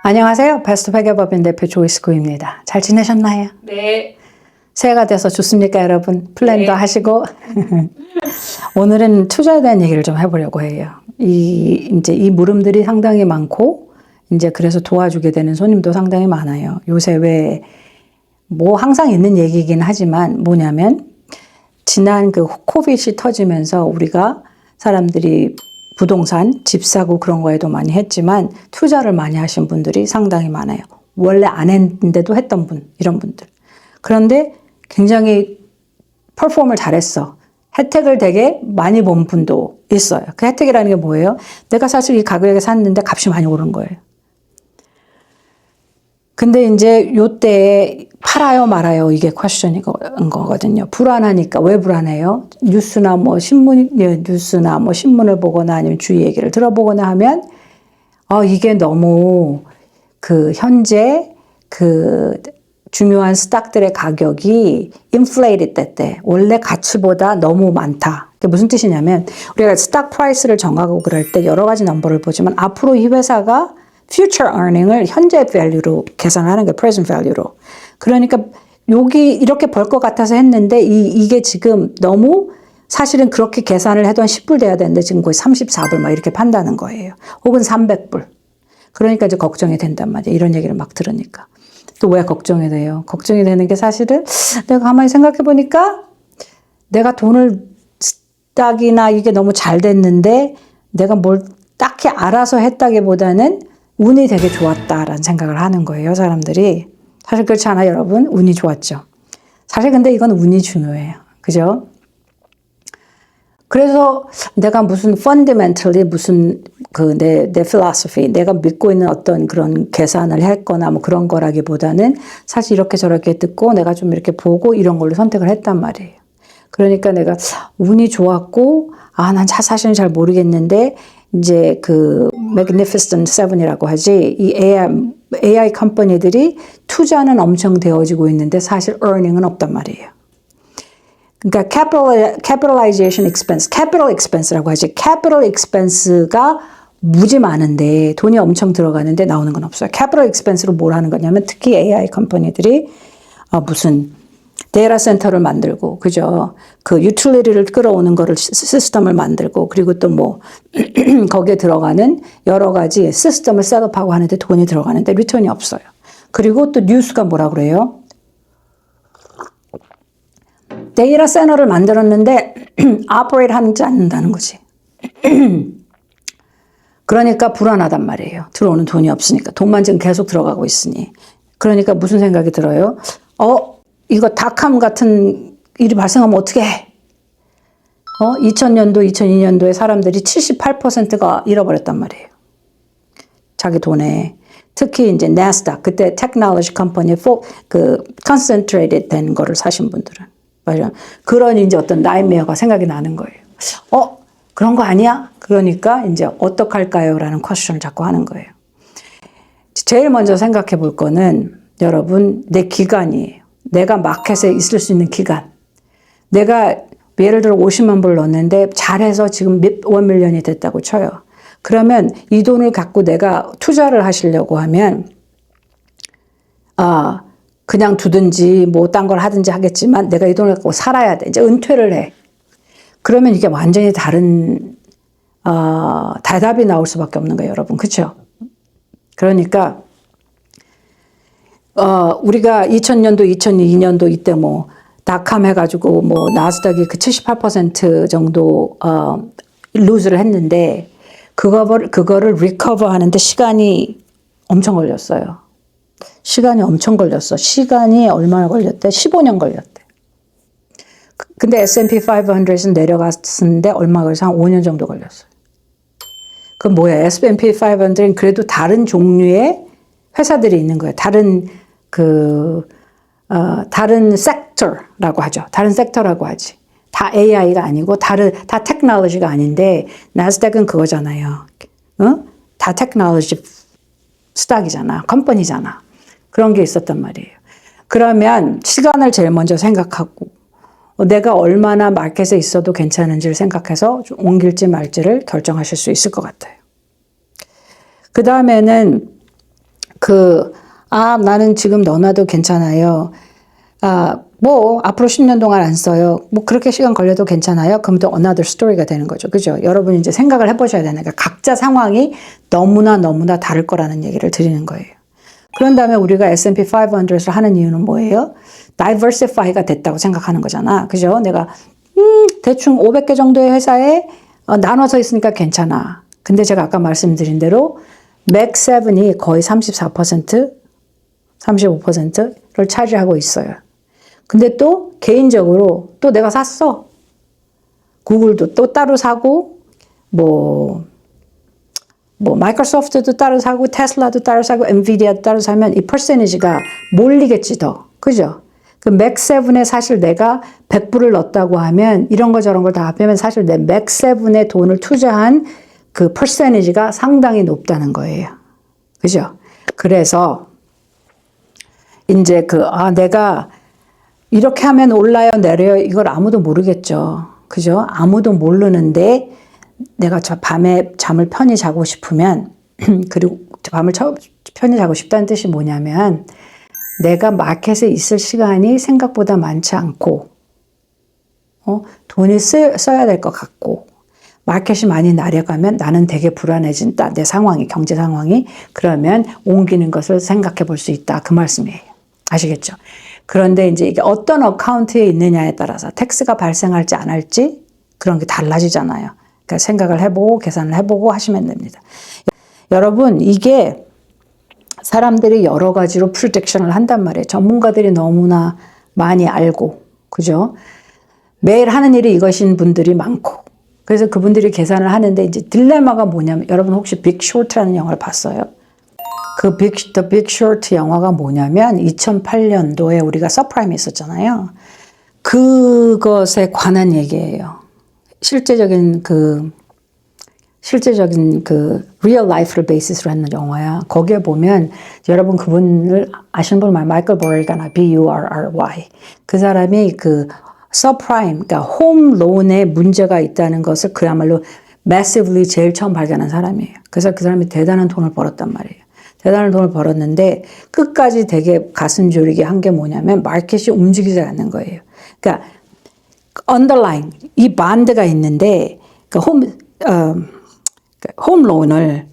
안녕하세요. 베스트 회계법인 대표 조이스 구입니다. 잘 지내셨나요? 네. 새해가 돼서 좋습니까, 여러분? 플랜도 네. 하시고. 오늘은 투자에 대한 얘기를 좀 해보려고 해요. 이제 이 물음들이 상당히 많고, 이제 그래서 도와주게 되는 손님도 상당히 많아요. 요새 왜, 뭐 항상 있는 얘기이긴 하지만 뭐냐면, 지난 그 코비드이 터지면서 우리가 사람들이 부동산, 집 사고 그런 거에도 많이 했지만 투자를 많이 하신 분들이 상당히 많아요. 원래 안 했는데도 했던 분, 이런 분들. 그런데 굉장히 퍼포먼을 잘했어. 혜택을 되게 많이 본 분도 있어요. 그 혜택이라는 게 뭐예요? 내가 사실 이 가격에 샀는데 값이 많이 오른 거예요. 근데 이제 요때 팔아요 말아요 이게 퀘스천인 거거든요. 불안하니까. 왜 불안해요? 뉴스나 뭐 신문을 보거나 아니면 주위 얘기를 들어보거나 하면 이게 너무 그 현재 그 중요한 스탁들의 가격이 inflated 됐대. 원래 가치보다 너무 많다. 그게 무슨 뜻이냐면 우리가 스탁 프라이스를 정하고 그럴 때 여러 가지 넘버를 보지만 앞으로 이 회사가 future earning을 현재 value로 계산하는 거예요. present value로. 그러니까 여기 이렇게 벌 것 같아서 했는데 이게 지금 너무 사실은 그렇게 계산을 해도 한 10불 돼야 되는데 지금 거의 34불 막 이렇게 판다는 거예요. 혹은 300불. 그러니까 이제 걱정이 된단 말이에요. 이런 얘기를 막 들으니까. 또 왜 걱정이 돼요? 걱정이 되는 게 사실은 내가 가만히 생각해 보니까 내가 돈을 스탁이나 이게 너무 잘 됐는데 내가 뭘 딱히 알아서 했다기보다는 운이 되게 좋았다라는 생각을 하는 거예요, 사람들이. 사실 그렇지 않아요, 여러분? 운이 좋았죠. 사실 근데 이건 운이 중요해요. 그죠? 그래서 내가 무슨 fundamentally 무슨 내 philosophy, 내가 믿고 있는 어떤 그런 계산을 했거나 뭐 그런 거라기보다는 사실 이렇게 저렇게 듣고 내가 좀 이렇게 보고 이런 걸로 선택을 했단 말이에요. 그러니까 내가 운이 좋았고, 난 사실은 잘 모르겠는데, 이제 그 Magnificent Seven이라고 하지, 이 AI 컴퍼니들이 투자는 엄청 되어지고 있는데 사실 earning은 없단 말이에요. 그러니까 capitalization expense, capital expense라고 하지, capital expense가 무지 많은데 돈이 엄청 들어가는데 나오는 건 없어요. capital expense로 뭘 하는 거냐면 특히 AI 컴퍼니들이 무슨 데이터 센터를 만들고, 그죠? 그 유틸리티를 끌어오는 거를 시스템을 만들고, 그리고 또 뭐, 거기에 들어가는 여러 가지 시스템을 셋업하고 하는데 돈이 들어가는데 리턴이 없어요. 그리고 또 뉴스가 뭐라 그래요? 데이터 센터를 만들었는데, operate 하지 않는다는 거지. 그러니까 불안하단 말이에요. 들어오는 돈이 없으니까. 돈만 지금 계속 들어가고 있으니. 그러니까 무슨 생각이 들어요? 이거 닷컴 같은 일이 발생하면 어떻게 해? 2000년도, 2002년도에 사람들이 78%가 잃어버렸단 말이에요. 자기 돈에. 특히 이제 나스닥, 그때 테크놀로지 컴퍼니에 concentrated 된 거를 사신 분들은. 맞아요. 그런 이제 어떤 나이메어가 생각이 나는 거예요. 그런 거 아니야? 그러니까 이제 어떡할까요? 라는 퀘스천을 자꾸 하는 거예요. 제일 먼저 생각해 볼 거는 여러분, 내 기간이에요. 내가 마켓에 있을 수 있는 기간. 내가 예를 들어 50만 불 넣었는데 잘해서 지금 원 밀리언이 됐다고 쳐요. 그러면 이 돈을 갖고 내가 투자를 하시려고 하면 그냥 두든지 뭐 딴 걸 하든지 하겠지만 내가 이 돈을 갖고 살아야 돼. 이제 은퇴를 해. 그러면 이게 완전히 다른 대답이 나올 수밖에 없는 거예요, 여러분. 그렇죠? 그러니까 우리가 2000년도, 2002년도 이때 뭐, 닷컴 해가지고 뭐, 나스닥이 그 78% 정도, 루즈를 했는데, 그거를 리커버 하는데 시간이 엄청 걸렸어요. 시간이 엄청 걸렸어. 시간이 얼마나 걸렸대? 15년 걸렸대. 근데 S&P 500은 내려갔는데 얼마 걸려서 한 5년 정도 걸렸어요. 그 뭐야? S&P 500은 그래도 다른 종류의 회사들이 있는 거예요. 다른 섹터라고 하죠. 다른 섹터라고 하지. 다 AI가 아니고, 다 테크놀로지가 아닌데, 나스닥은 그거잖아요. 다 테크놀로지 스탁이잖아. 컴퍼니잖아. 그런 게 있었단 말이에요. 그러면 시간을 제일 먼저 생각하고, 내가 얼마나 마켓에 있어도 괜찮은지를 생각해서 좀 옮길지 말지를 결정하실 수 있을 것 같아요. 그 다음에는 나는 지금 넣어놔도 괜찮아요. 뭐 앞으로 10년 동안 안 써요. 뭐 그렇게 시간 걸려도 괜찮아요. 그럼 또 another story가 되는 거죠. 그죠? 여러분이 이제 생각을 해보셔야 되는 거예요. 각자 상황이 너무나 다를 거라는 얘기를 드리는 거예요. 그런 다음에 우리가 S&P 500을 하는 이유는 뭐예요? diversify가 됐다고 생각하는 거잖아. 그죠? 내가 대충 500개 정도의 회사에 나눠서 있으니까 괜찮아. 근데 제가 아까 말씀드린 대로 맥 7이 거의 34%, 35%를 차지하고 있어요. 근데 또 개인적으로 또 내가 샀어. 구글도 또 따로 사고 마이크로소프트도 따로 사고 테슬라도 따로 사고 엔비디아도 따로 사면 이 퍼센티지가 몰리겠지 더. 그죠? 그 맥7에 사실 내가 100불을 넣었다고 하면 이런 거 저런 걸 다 합하면 사실 내 맥7에 돈을 투자한 그 퍼센티지가 상당히 높다는 거예요. 그죠? 그래서 이제 내가 이렇게 하면 올라요, 내려요, 이걸 아무도 모르겠죠. 그죠? 아무도 모르는데 내가 저 밤에 잠을 편히 자고 싶으면, 그리고 밤을 편히 자고 싶다는 뜻이 뭐냐면, 내가 마켓에 있을 시간이 생각보다 많지 않고, 돈이 써야 될 것 같고, 마켓이 많이 내려가면 나는 되게 불안해진다. 내 상황이, 경제 상황이. 그러면 옮기는 것을 생각해 볼 수 있다. 그 말씀이에요. 아시겠죠? 그런데 이제 이게 어떤 어카운트에 있느냐에 따라서 텍스가 발생할지 안 할지 그런 게 달라지잖아요. 그러니까 생각을 해보고 계산을 해보고 하시면 됩니다. 여러분, 이게 사람들이 여러 가지로 프리딕션을 한단 말이에요. 전문가들이 너무나 많이 알고, 그죠? 매일 하는 일이 이것인 분들이 많고, 그래서 그분들이 계산을 하는데 이제 딜레마가 뭐냐면, 여러분 혹시 빅 쇼트라는 영화를 봤어요? The Big Short 영화가 뭐냐면 2008년도에 우리가 서프라임이 있었잖아요. 그것에 관한 얘기예요. 실제적인 real life를 베이스로 하는 영화야. 거기에 보면 여러분 그분을 아시는 분 마이클 버리가나 B-U-R-R-Y. 그 사람이 서프라임, 그러니까 홈론에 문제가 있다는 것을 그야말로 massively 제일 처음 발견한 사람이에요. 그래서 그 사람이 대단한 돈을 벌었단 말이에요. 대단한 돈을 벌었는데 끝까지 되게 가슴 졸이게 한 게 뭐냐면 마켓이 움직이지 않는 거예요. 그러니까 underlying 이 반드가 있는데 홈론을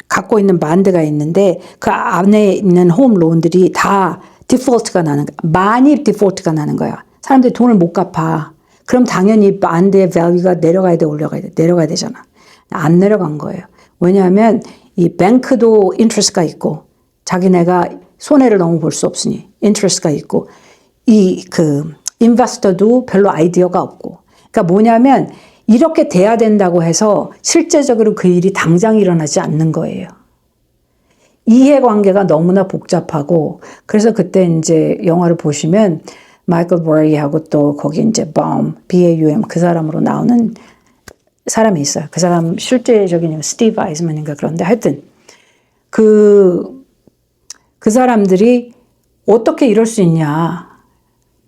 갖고 있는 반드가 있는데 그 안에 있는 홈론들이 다 디폴트가 나는 거야. 많이 디폴트가 나는 거야. 사람들이 돈을 못 갚아. 그럼 당연히 반드의 value가 내려가야 돼, 올라가야 돼. 내려가야 되잖아. 안 내려간 거예요. 왜냐하면 이 뱅크도 인트레스트가 있고 자기네가 손해를 너무 볼 수 없으니 인트레스트가 있고 인베스터도 별로 아이디어가 없고 그러니까 뭐냐면 이렇게 돼야 된다고 해서 실제적으로 그 일이 당장 일어나지 않는 거예요. 이해관계가 너무나 복잡하고 그래서 그때 이제 영화를 보시면 마이클 버리하고 또 거기 이제 B-A-U-M 그 사람으로 나오는 사람이 있어요. 그 사람 실제적인 스티브 아이즈만인가 그런데 하여튼 그 사람들이 어떻게 이럴 수 있냐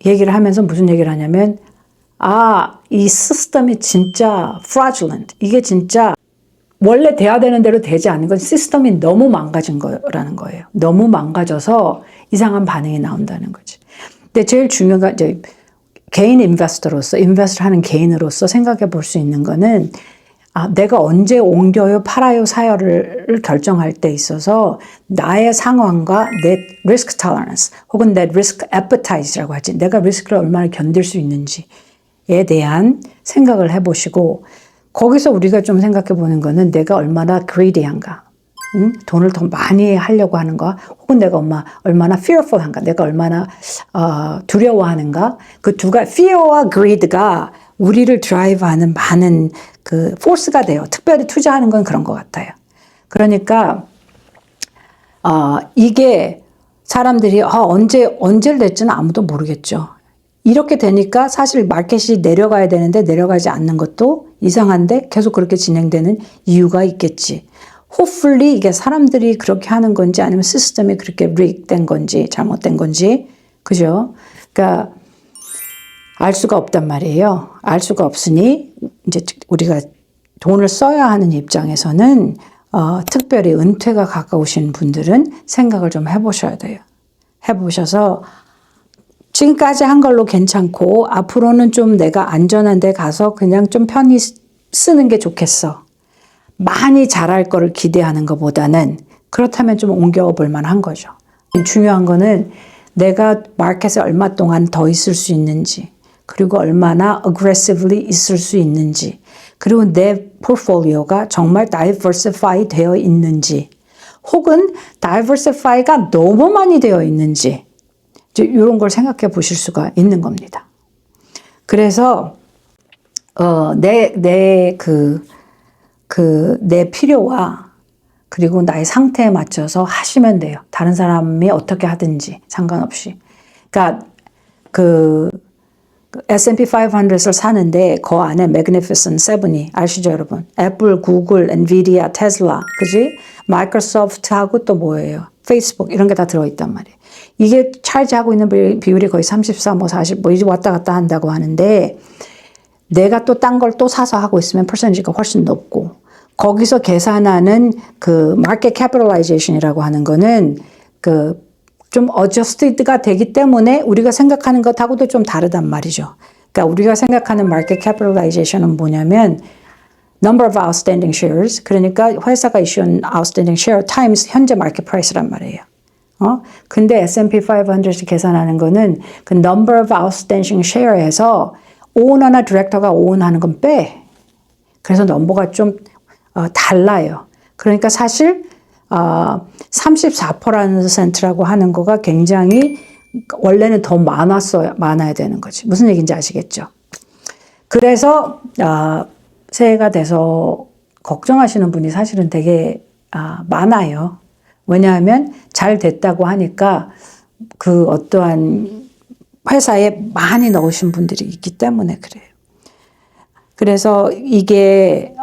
얘기를 하면서 무슨 얘기를 하냐면 이 시스템이 진짜 fraudulent. 이게 진짜 원래 돼야 되는 대로 되지 않는 건 시스템이 너무 망가진 거라는 거예요. 너무 망가져서 이상한 반응이 나온다는 거지. 근데 제일 중요한 건 이제 개인 인베스터로서, 인베스트 하는 개인으로서 생각해 볼 수 있는 거는 내가 언제 옮겨요, 팔아요, 사요를 결정할 때 있어서 나의 상황과 내 리스크 톨러런스 혹은 내 리스크 애퍼타이즈라고 하지. 내가 리스크를 얼마나 견딜 수 있는지에 대한 생각을 해보시고 거기서 우리가 좀 생각해 보는 거는 내가 얼마나 greedy한가. 돈을 더 많이 하려고 하는가 혹은 내가 얼마나 fearful한가 내가 얼마나 두려워하는가 그 fear와 greed가 우리를 드라이브하는 많은 그 포스가 돼요. 특별히 투자하는 건 그런 것 같아요. 그러니까 이게 사람들이 언제를 낼지는 아무도 모르겠죠. 이렇게 되니까 사실 마켓이 내려가야 되는데 내려가지 않는 것도 이상한데 계속 그렇게 진행되는 이유가 있겠지. hopefully 이게 사람들이 그렇게 하는 건지 아니면 시스템이 그렇게 rigged된 건지 잘못된 건지 그죠? 그러니까 알 수가 없단 말이에요. 알 수가 없으니 이제 우리가 돈을 써야 하는 입장에서는 특별히 은퇴가 가까우신 분들은 생각을 좀 해보셔야 돼요. 해보셔서 지금까지 한 걸로 괜찮고 앞으로는 좀 내가 안전한 데 가서 그냥 좀 편히 쓰는 게 좋겠어. 많이 잘할 거를 기대하는 것보다는 그렇다면 좀 옮겨볼 만한 거죠. 중요한 거는 내가 마켓에 얼마 동안 더 있을 수 있는지, 그리고 얼마나 aggressively 있을 수 있는지, 그리고 내 포트폴리오가 정말 diversify 되어 있는지, 혹은 diversify가 너무 많이 되어 있는지, 이제 이런 걸 생각해 보실 수가 있는 겁니다. 그래서 내 필요와 그리고 나의 상태에 맞춰서 하시면 돼요. 다른 사람이 어떻게 하든지 상관없이. 그러니까 S&P 500을 사는데 그 안에 Magnificent Seven이 아시죠, 여러분? 애플, 구글, 엔비디아, 테슬라, 그지? 마이크로소프트하고 또 뭐예요? 페이스북 이런 게 다 들어있단 말이에요. 이게 차지하고 있는 비율이 거의 34, 40, 이제 왔다 갔다 한다고 하는데 내가 또 딴 걸 또 사서 하고 있으면 퍼센티지가 훨씬 높고 거기서 계산하는 마켓 캐피털라이제이션이라고 하는 거는 좀 어저스티드가 되기 때문에 우리가 생각하는 것하고도 좀 다르단 말이죠. 그러니까 우리가 생각하는 마켓 캐피털라이제이션은 뭐냐면 number of outstanding shares, 그러니까 회사가 이슈한 outstanding share times 현재 마켓 프라이스란 말이에요. 근데 S&P 500을 계산하는 거는 그 number of outstanding share에서 오너나 디렉터가 오너하는 건 빼. 그래서 넘버가 좀 달라요. 그러니까 사실 34%라고 하는 거가 굉장히 원래는 더 많아야 되는 거지. 무슨 얘기인지 아시겠죠? 그래서 새해가 돼서 걱정하시는 분이 사실은 되게 많아요. 왜냐하면 잘 됐다고 하니까 그 어떠한 회사에 많이 넣으신 분들이 있기 때문에 그래요. 그래서 이게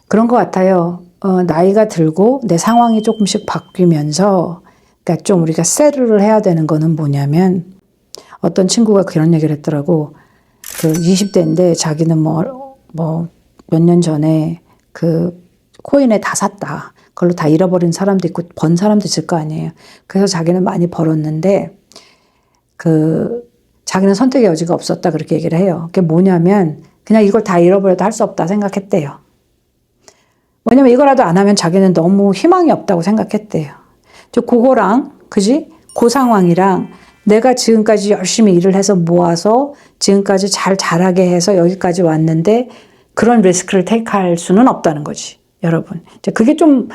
그런 것 같아요. 나이가 들고 내 상황이 조금씩 바뀌면서 그러니까 좀 우리가 세르를 해야 되는 거는 뭐냐면 어떤 친구가 그런 얘기를 했더라고. 20대인데 자기는 몇 년 전에 코인에 다 샀다. 그걸로 다 잃어버린 사람도 있고 번 사람도 있을 거 아니에요. 그래서 자기는 많이 벌었는데 자기는 선택의 여지가 없었다 그렇게 얘기를 해요. 그게 뭐냐면 그냥 이걸 다 잃어버려도 할 수 없다 생각했대요. 왜냐면 이거라도 안 하면 자기는 너무 희망이 없다고 생각했대요. 그거랑 그지? 그 상황이랑 내가 지금까지 열심히 일을 해서 모아서 지금까지 잘 자라게 해서 여기까지 왔는데 그런 리스크를 택할 수는 없다는 거지, 여러분. 그게 좀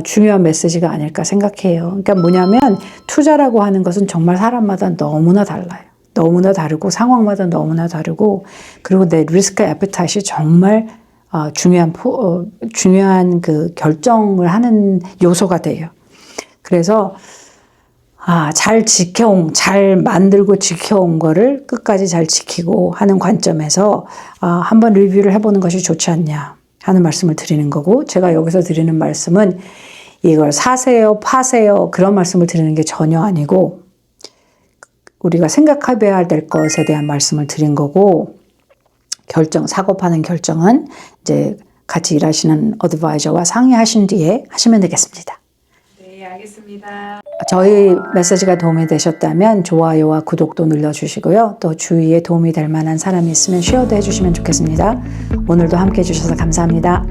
중요한 메시지가 아닐까 생각해요. 그러니까 뭐냐면 투자라고 하는 것은 정말 사람마다 너무나 달라요. 너무나 다르고 상황마다 너무나 다르고 그리고 내 리스크 애피타이트이 정말 중요한 결정을 하는 요소가 돼요. 그래서 잘 만들고 지켜온 거를 끝까지 잘 지키고 하는 관점에서 한번 리뷰를 해보는 것이 좋지 않냐 하는 말씀을 드리는 거고, 제가 여기서 드리는 말씀은 이걸 사세요, 파세요 그런 말씀을 드리는 게 전혀 아니고 우리가 생각해봐야 될 것에 대한 말씀을 드린 거고, 사고 파는 결정은 이제 같이 일하시는 어드바이저와 상의하신 뒤에 하시면 되겠습니다. 네, 알겠습니다. 저희 메시지가 도움이 되셨다면 좋아요와 구독도 눌러주시고요. 또 주위에 도움이 될 만한 사람이 있으면 쉐어도 해주시면 좋겠습니다. 오늘도 함께 해주셔서 감사합니다.